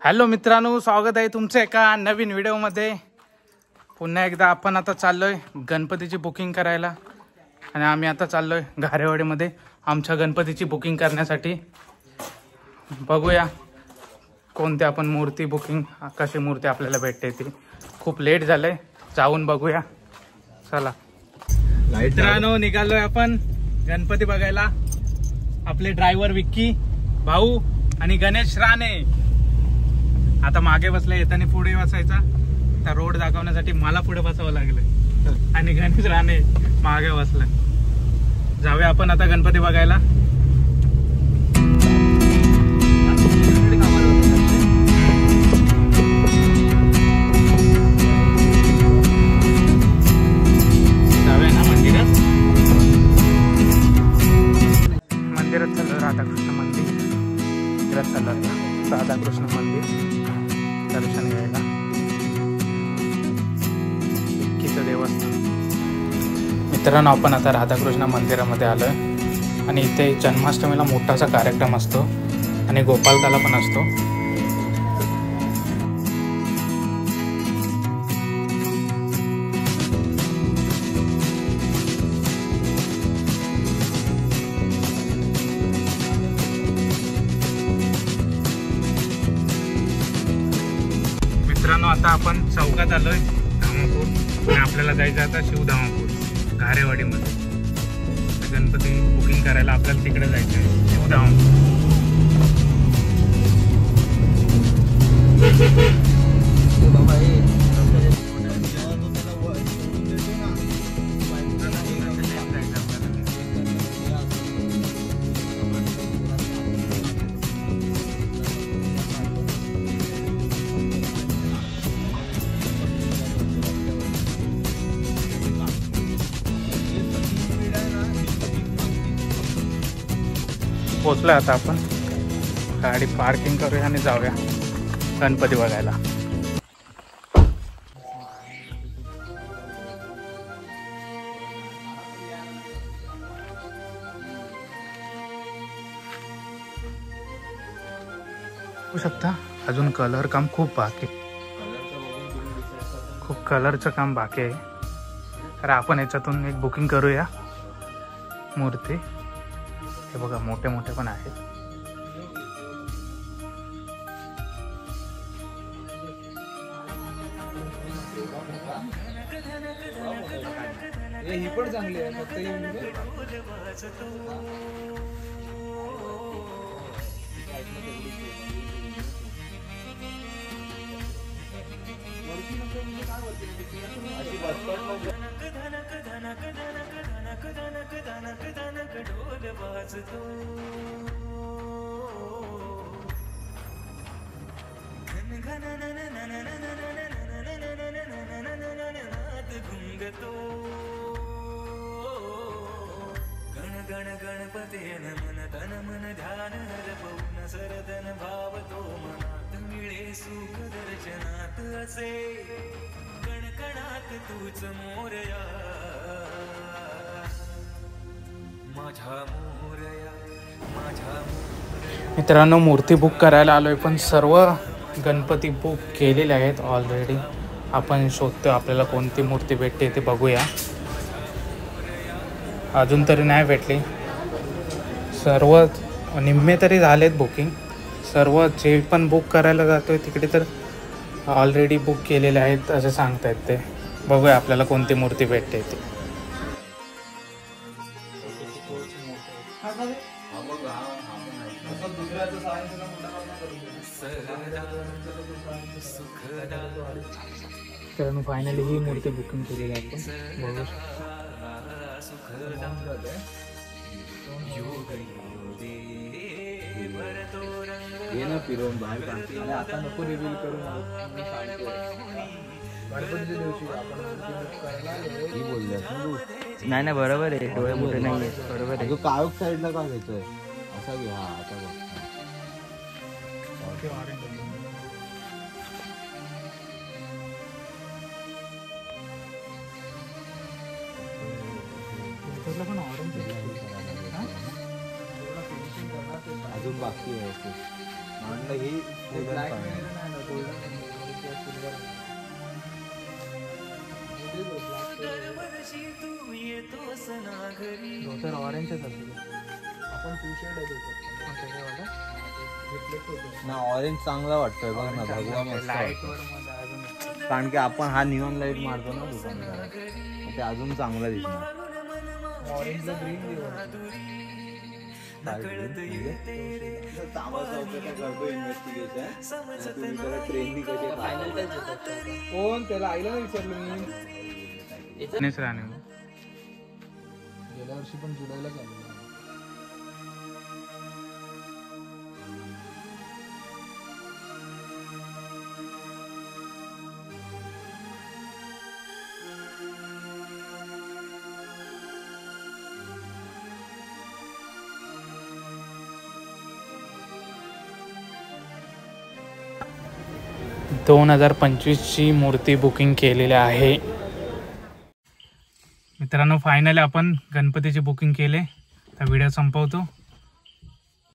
Hello मित्रांनो, स्वागत आहे तुमचं एका नवीन व्हिडिओमध्ये। पुन्हा एकदा आपण आता चाललोय गणपतीची बुकिंग करायला आणि आम्ही आता चाललोय घारेवाडीमध्ये आमच्या गणपतीची बुकिंग करण्यासाठी। बघूया कोणती आपण मूर्ती बुकिंग कशी मूर्ती आपल्याला भेटते ती। खूप लेट झालंय, जाऊन बघूया। चला मित्रांनो, निघालोय आपण गणपती बघायला। आपले ड्रायव्हर विक्की भाऊ आणि गणेश राणे आता मागे बसले, येताना पुढे बसायचा। त्या रोड दाखवण्यासाठी मला पुढे बसावं लागलं आणि गणेश राणे मागे बसले। जाऊया आपण आता गणपती बघायला। जाऊया ना मंदिरात। मंदिरात चाललो, राधाकृष्ण मंदिरात चाललो। राधाकृष्ण मंदिर दर्शन घ्यायला। विक्कीचं देवस्थान। मित्रांनो, आपण आता राधाकृष्ण मंदिरामध्ये आलोय आणि इथे जन्माष्टमीला मोठासा कार्यक्रम असतो आणि गोपालकाला पण असतो। मित्रांनो, आता आपण चौकात आलोय धामापूर आणि आपल्याला जायचं आता शिवधामापूर घारेवाडीमध्ये। गणपती बुकिंग करायला आपल्याला तिकडे जायचं आहे, शिवधामापूर। पोचलोय आता आपण, गाडी पार्किंग करूया आणि जाऊया गणपती बघायला। बघू शकता अजून कलर काम खूप बाकी, खूप कलरचं काम बाकी आहे। तर आपण याच्यातून एक बुकिंग करूया मूर्ती। हे बघा, मोठे मोठे पण आहेत। ही पण चांगली आहे, फक्त गणपते मन तन मन ध्यान हरपवून सरदन भावतो मनात मिळे सुख दर्शनात असे कणकणात तूच मोरया माझ्या मोरया माझ्या मोरया। मित्रांनो, मूर्ती बुक करायला आलोय पण सर्व गणपती बुक केलेले आहेत ऑलरेडी। आपण शोधतो आपल्याला कोणती मूर्ती भेटते ते बघूया। अजून तरी नाही भेटली, सर्व निम्मे तरी झालेत बुकिंग। सर्व जे पण बुक करायला जातोय तिकडे तर ऑलरेडी बुक केलेले आहेत असं सांगतायत ते। बघूया आपल्याला कोणती मूर्ती भेटते ती। तर फायनली ही मूर्ती बुकिंग केलेली आहे आपण। बघू ये ना फिरवून बाहेर काढते आणि आता नको रिव्हील करू मी सांगतो। गणपतीच्या दिवशी आपण ही बोलल्यास ना तू? नाही नाही, बरोबर आहे, डोळे मोठे नाही आहे, बरोबर आहे। तू काळोख साईडला का घेतोय असा घे। हा आता बघ, पण ऑरेंज अजून बाकी आहे। म्हणलं ही ब्लॅक नाही ना गोल्डन सिल्वर दरवर्षी तू येतोस ना घरी तर ऑरेंजच असेल आपण टू शेड ना ऑरेंज चांगला वाटतोय बघ ना भगवा मस्त लाईट वाटतोय. वर मध्ये अजून कारण की आपण हा निऑन लाईट मारतो ना दुकानदारात ते अजून चांगला दिसणार ऑरेंजला ग्रीन देऊ कोण त्याला आईला नाही विचारलं मी गणेश राणे गेल्या वर्षी पण जुलैला झालेलं 2025ची मूर्ती बुकिंग केलेली आहे. मित्रांनो फायनली आपण गणपतीची बुकिंग केले. तर व्हिडिओ संपवतो.